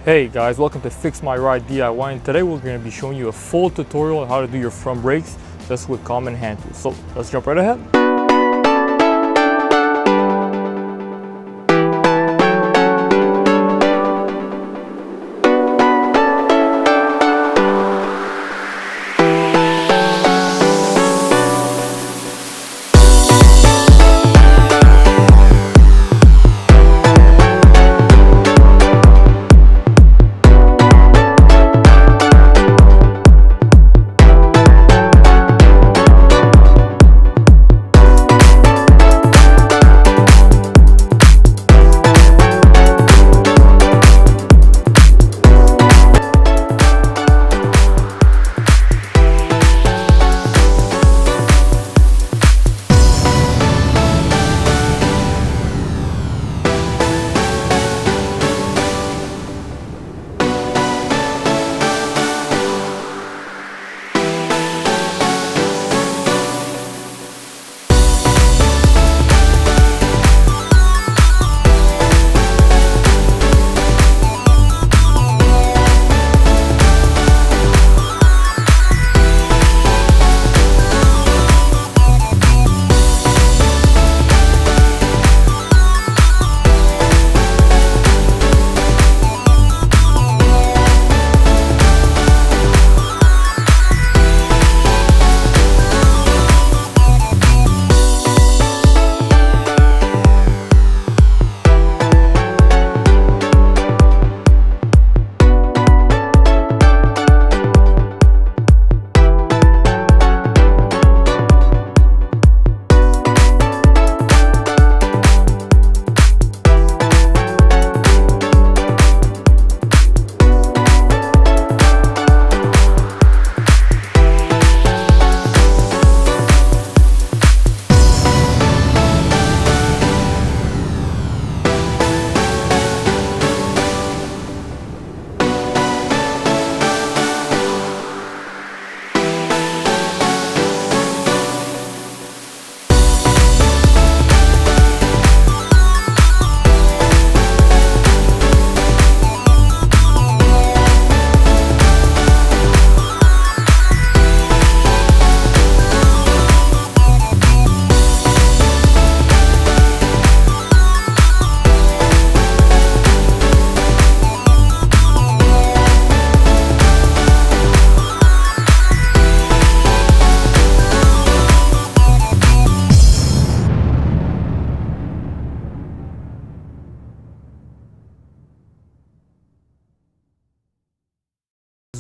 Hey guys, welcome to Fix My Ride DIY, and today we're going to be showing you a full tutorial on how to do your front brakes just with common hand tools. So let's jump right ahead.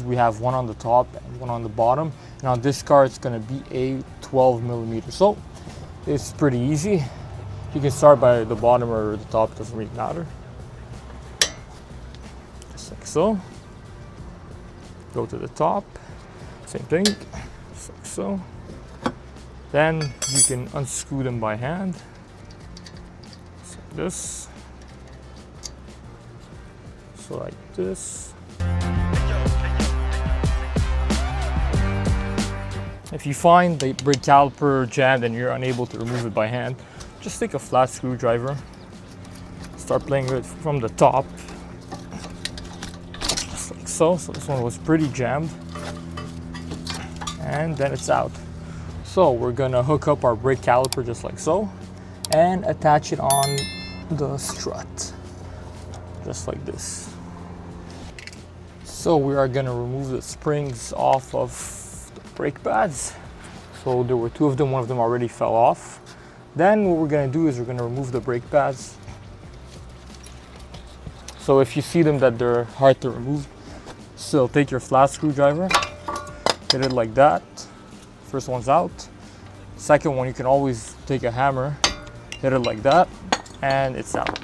We have one on the top and one on the bottom, and on this car it's going to be a 12mm, so it's pretty easy. You can start by the bottom or the top, doesn't really matter. Just like so. Go to the top, same thing, just like so. Then you can unscrew them by hand, just like this, so like this. If you find the brake caliper jammed and you're unable to remove it by hand, just take a flat screwdriver, start playing with it from the top, just like so. So this one was pretty jammed, and then it's out. So we're gonna hook up our brake caliper just like so, and attach it on the strut, just like this. So we are gonna remove the springs off of brake pads. So there were two of them, one of them already fell off. Then what we're going to do is we're going to remove the brake pads. So if you see them that they're hard to remove, still take your flat screwdriver, hit it like that. First one's out. Second one, you can always take a hammer, hit it like that, and it's out,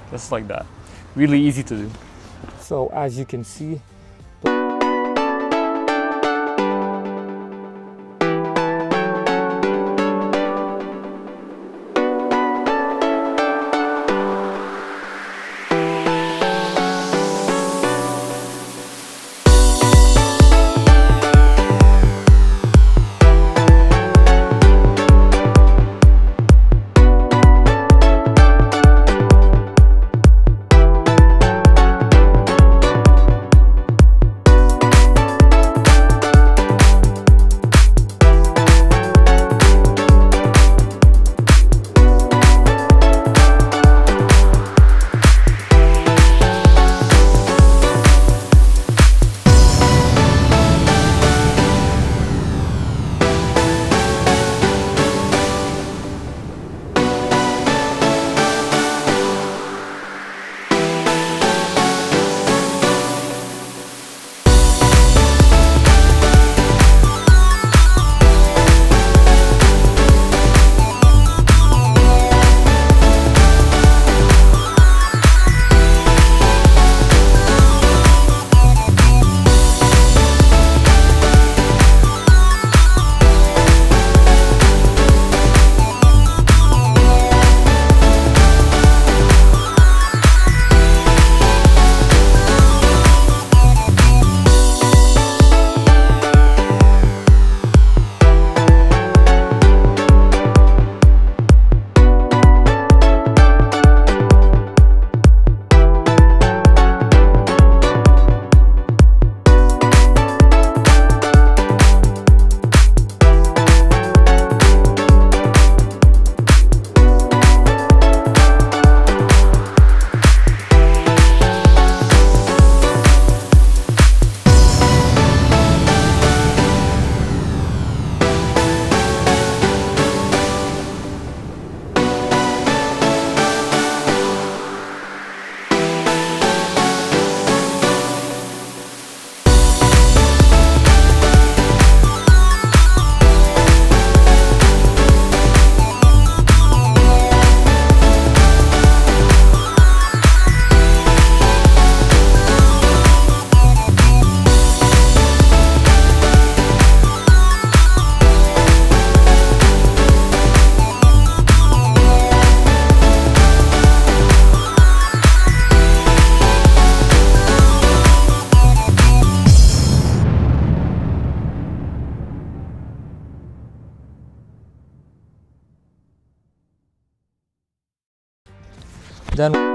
just like that. Really easy to do. So as you can see, Then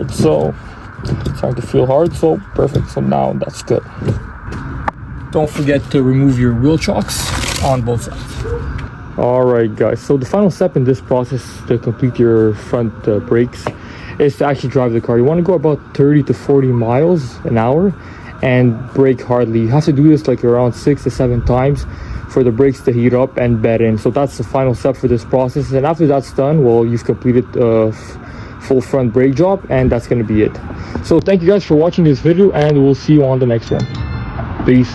hard. So it's starting to feel hard, so perfect. So now that's good. Don't forget to remove your wheel chocks on both sides. All right, guys, so the final step in this process to complete your front brakes is to actually drive the car. You want to go about 30 to 40 miles an hour and brake hardly. You have to do this like around 6 to 7 times for the brakes to heat up and bed in. So that's the final step for this process, and after that's done, well, you've completed a full front brake job, and that's going to be it. So thank you guys for watching this video, and we'll see you on the next one. Peace.